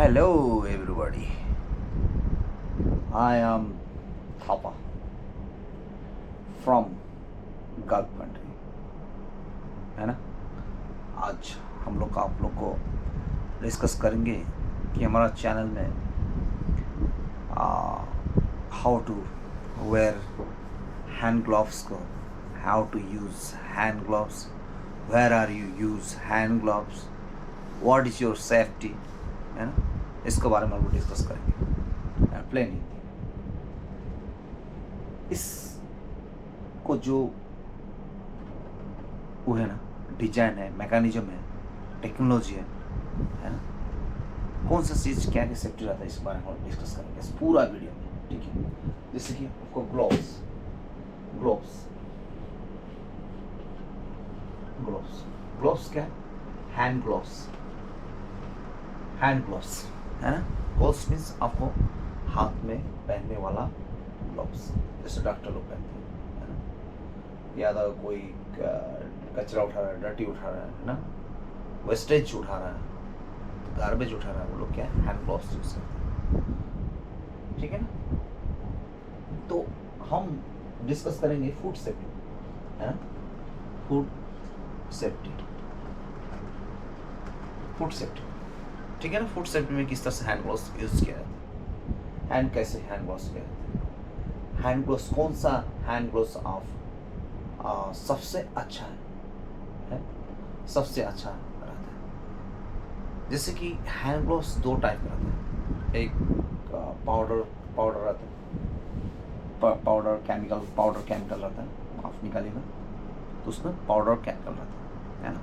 Hello, everybody. I am Thapa from gulf country, है ना। आज हम लोग आप लोग को डिस्कस करेंगे कि हमारा चैनल में how to wear hand gloves को, how to use hand gloves, where are you use hand gloves, what is your safety, है ना। इसके बारे में हम लोग डिस्कस करेंगे प्लेन हिंदी। इसको जो वो है ना, डिजाइन है, मैकेनिज्म है, टेक्नोलॉजी है ना, कौन सा चीज़ क्या क्या सेफ्टी रहता है, इस बारे में हम डिस्कस करेंगे इस पूरा वीडियो में, ठीक है। जैसे कि आपको ग्लोव्स ग्लोव्स ग्लोव्स ग्लोव्स क्या है, हैंड ग्लोव्स, हैंड ग्लोव्स, है ना। ग्लोव्स मीन्स आपको हाथ में पहनने वाला ग्लोव्स, जैसे डॉक्टर लोग पहनते हैं, है ना। या तो कोई कचरा उठा रहा है, डर्टी उठा रहा है ना, वेस्टेज उठा रहा है, गार्बेज उठा रहा है, वो लोग क्या है, हैंड ग्लोव्स यूज करते हैं, ठीक है ना। तो हम डिस्कस करेंगे फूड सेफ्टी, है ना, फूड सेफ्टी, फूड सेफ्टी, ठीक है ना। फूड सेफ्टी में किस तरह से हैंड ग्लोव्स यूज किया जाता है, हैंड कैसे हैंड ग्लोव्स किया जाता है, हैंड ग्लोव्स कौन सा हैंड ग्लोव्स ऑफ सबसे अच्छा है, सबसे अच्छा रहता है। जैसे कि हैंड ग्लोव्स दो टाइप के रहते हैं, एक पाउडर रहता है, पाउडर केमिकल रहता है, आप निकालिएगा तो उसमें पाउडर केमिकल रहता है ना।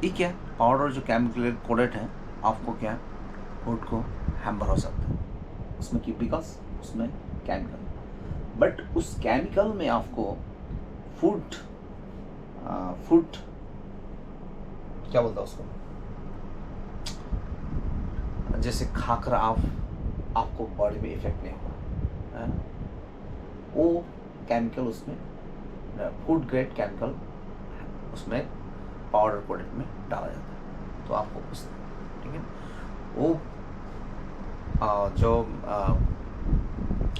ये क्या पाउडर जो केमिकल कोडेड है, आपको क्या फूड को हैम्पर हो सकता है, उसमें केमिकल्स, उसमें केमिकल, बट उस केमिकल में आपको फूड क्या बोलता है उसको, जैसे खाकर आपको बॉडी में इफेक्ट नहीं होगा, है ना। वो केमिकल उसमें फूड ग्रेड केमिकल उसमें पाउडर कोडेड में डाला जाता है, तो आपको उस, ठीक है, वो जो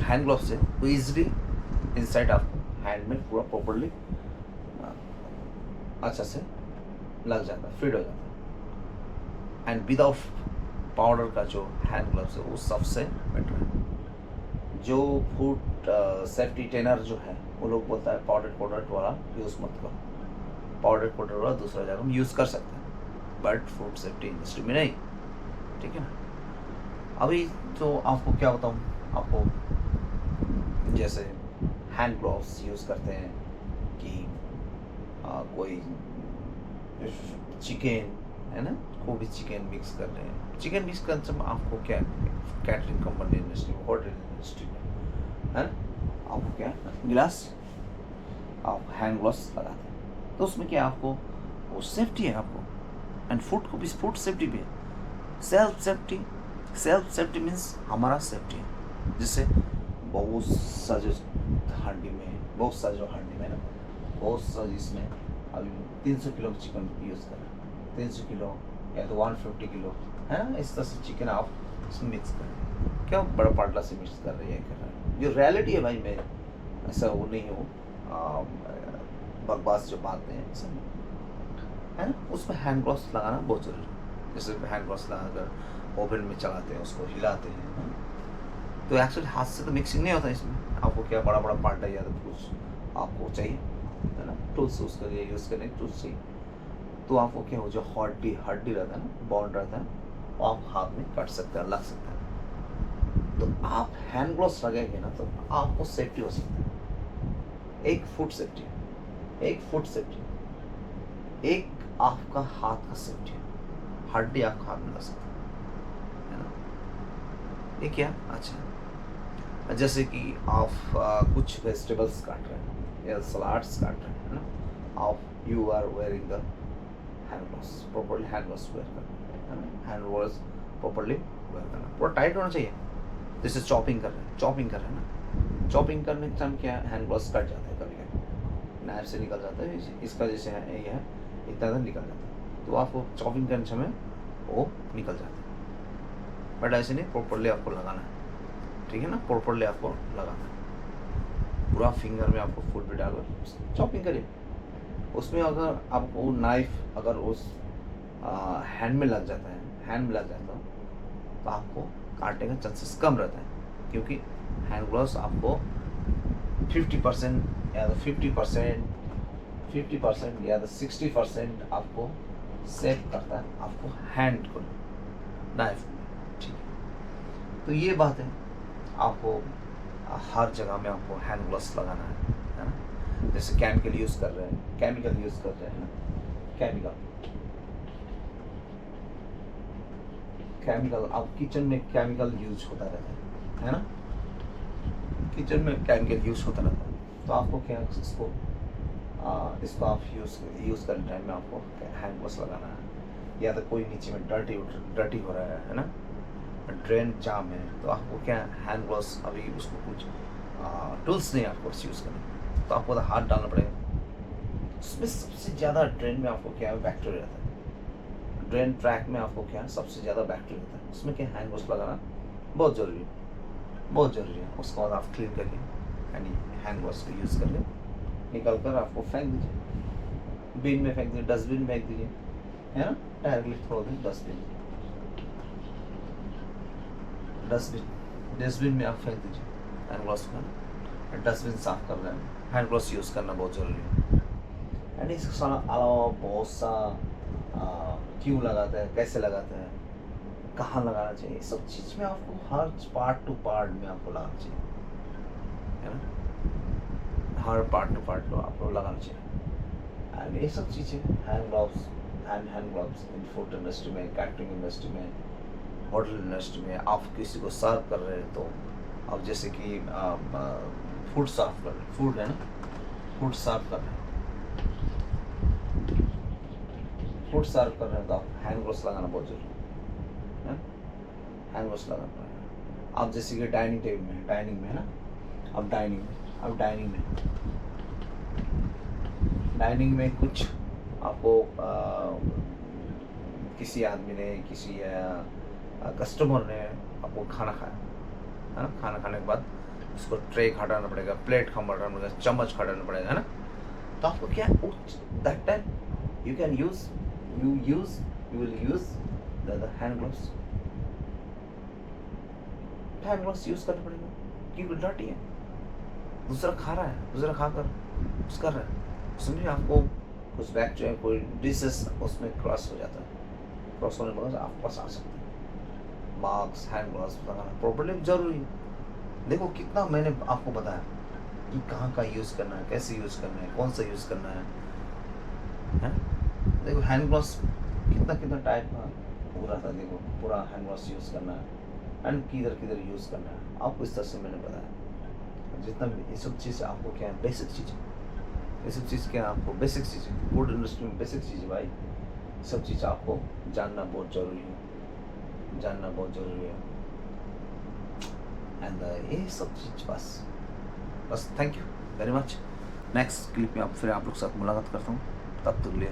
हैंड ग्लोव्स है वो इजली इनसाइड आपको हैंड में पूरा प्रॉपरली अच्छा से लग जाता है, फिट हो जाता है। एंड विदाउट पाउडर का जो हैंड ग्लव्स है वो सबसे बेटर है। जो फूड सेफ्टी ट्रेनर जो है वो लोग बोलता है पाउडर वाला यूज़ मत करो, पाउडर वाला दूसरा जगह हम यूज़ कर सकते हैं, बट फूड सेफ्टी इंडस्ट्री में नहीं, ठीक है ना। अभी तो आपको क्या बताऊँ, आपको जैसे हैंड ग्लोव्स यूज़ करते हैं कि कोई चिकन, है ना, को भी चिकन मिक्स कर रहे हैं, चिकन मिक्स करने में आपको क्या कैटरिंग कंपनी इंडस्ट्री में, होटल इंडस्ट्री में, है ना, आपको क्या गिलास आप हैंड ग्लोव्स लगाते हैं, तो उसमें क्या आपको वो सेफ्टी है आपको, एंड फूड को भी फूड सेफ्टी भी है, सेल्फ सेफ्टी मीन्स हमारा सेफ्टी है। जैसे बहुत सा जो हांडी में, ना, बहुत सा जिसमें अभी 300 किलो चिकन यूज़ कर रहे हैं, 300 किलो या तो 150 किलो, है ना, इस तरह से चिकन आप इसमें मिक्स कर रहे हैं, क्या बड़ा पाटला से मिक्स कर रहे हैं, कर रहे हैं, जो रियलिटी है भाई, मैं ऐसा वो नहीं हूँ, बकवास जो बात नहीं है सब, है ना। उसमें हैंड ग्लोव्स लगाना बहुत ज़रूरी है। जैसे हैंड ग्लोव्स लगाकर ओवन में चलाते हैं, उसको हिलाते हैं, है ना? तो एक्चुअली हाथ से तो मिक्सिंग नहीं होता इसमें, आपको क्या बड़ा बड़ा पार्ट या तो कुछ आपको चाहिए, है ना, टूल्स उसके लिए यूज़ करने के टूल्स चाहिए, तो आपको क्या हो, जो हड्डी रहता है ना, बॉन्ड रहता है, वो आप हाथ में कट सकते हैं, लग सकता है। तो आप हैंड ग्लोव्स लगाएंगे ना तो आपको सेफ्टी हो सकता है, एक फूड सेफ्टी, एक आपका हाथ का सेफ्टी, हड्डी आपका हाथ में लग सकता है ना। ये क्या अच्छा, जैसे कि आप कुछ वेजिटेबल्स काट रहे हैं या सलाड्स काट रहे हैं ना, आप you are wearing the hand gloves, properly hand gloves wear करना, है ना, हैंड ग्लोव्स प्रॉपर्ली वेयर करना, पूरा टाइट होना चाहिए। जैसे चॉपिंग कर रहे हैं ना, चॉपिंग करने के टाइम क्या हैंड ग्लोव्स कट जाते हैं, कभी कभी नाइफ से निकल जाता है, इसका जैसे है ये है, इतना निकल जाता है, तो आपको चॉपिंग करने समय वो निकल जाते हैं। बट ऐसे नहीं, प्रॉपरली आपको लगाना है, ठीक है ना, प्रॉपरली आपको लगाना है। पूरा फिंगर में आपको फूड भी डालकर चॉपिंग करिए। उसमें अगर आपको नाइफ अगर उस हैंड में लग जाता है, तो आपको काटने का चांसेस कम रहता है, क्योंकि हैंड ग्लव्स आपको 50% या तो 50% या तो 60% आपको सेव करता है आपको हैंड को, नाइफ में, ठीक है। तो ये बात है, आपको हर जगह में आपको हैंड ग्लव्स लगाना है ना। जैसे केमिकल यूज़ कर रहे हैं ना, केमिकल आप किचन में केमिकल यूज होता रहता है ना, किचन में केमिकल यूज होता रहता है। तो आपको क्या इसको आप यूज़ करने टाइम में आपको हैंड वॉश लगाना है। या तो कोई नीचे में डर्टी हो रहा है ना, ड्रेन जाम है, तो आपको क्या हैंड वॉश, अभी उसको कुछ टूल्स नहीं आपको यूज़ करना, तो आपको हाथ डालना पड़ेगा। उसमें सबसे ज़्यादा ड्रेन में आपको क्या है, बैक्टीरिया रहता है। ड्रेन ट्रैक में आपको क्या है, सबसे ज़्यादा बैक्टीरिया रहता है। उसमें क्या हैंड वॉश लगाना बहुत ज़रूरी है। उसके बाद आप क्लीन करके यानी हैंड वॉश को यूज़ करके निकाल कर आपको फेंक दीजिए, बिन में फेंक दीजिए, डस्टबिन में फेंक दीजिए, है ना, डायरेक्टली थ्रो दीजिए डस्टबिन में आप फेंक दीजिए हैंड वॉश को। डस्टबिन साफ कर रहे हैं, हैंड वॉश यूज़ करना बहुत ज़रूरी है। एंड इसके अलावा बहुत सा क्यों लगाते हैं, कैसे लगाते हैं, कहाँ लगाना चाहिए, सब चीज़ में आपको हर पार्ट टू पार्ट में आपको लगाना चाहिए, है ना, हर पार्ट टू पार्ट को आपको लगाना चाहिए। एंड ये सब चीज़ें हैंड ग्लव्स इन फूड इंडस्ट्री में, कैटरिंग इंडस्ट्री में, होटल इंडस्ट्री में, आप किसी को सर्व कर रहे हैं, तो अब जैसे कि फूड सर्व कर रहे हैं, फूड है ना, फूड सर्व कर रहे हैं, तो आप हैंड ग्लव्स लगाना बहुत जरूरी है, हैंड ग्लव्स लगाना पड़ेगा। आप जैसे कि डाइनिंग में है ना, अब डाइनिंग में कुछ आपको किसी आदमी ने, किसी कस्टमर ने आपको खाना खाया है ना, खाना खाने के बाद उसको ट्रे हटाना पड़ेगा, प्लेट हटाना पड़ेगा, चम्मच हटाना पड़ेगा, है ना। तो आपको क्या that time you will use the hand gloves use करना पड़ेगा, क्योंकि डर्टी है, दूसरा खा रहा है, दूसरा खाकर कुछ कर रहा है, उसमें आपको कुछ बैक्टीरिया, कोई डिसीज उसमें क्रॉस हो जाता है, क्रॉस होने के बाद आप पास आ सकते हैं। मास्क, हैंड ग्लव्स लगाना प्रॉपर्ली जरूरी है। देखो कितना मैंने आपको बताया कि कहाँ का यूज़ करना है, कैसे यूज़ करना है, कौन सा यूज़ करना है। देखो हैंड ग्लव्स कितना टाइप का पूरा था, देखो पूरा हैंड ग्लव्स यूज़ करना है एंड किधर यूज़ करना है, आपको इस तरह से मैंने बताया। जितना भी ये सब चीज़ आपको क्या है, बेसिक चीज़, ये सब चीज़ क्या आपको बेसिक चीज़, फूड इंडस्ट्री में बेसिक चीज़ भाई, सब चीज़ आपको जानना बहुत ज़रूरी है, एंड ये सब चीज़ बस thank you very much. Next clip में फिर आप लोग के साथ मुलाकात करता हूँ, तब तक के लिए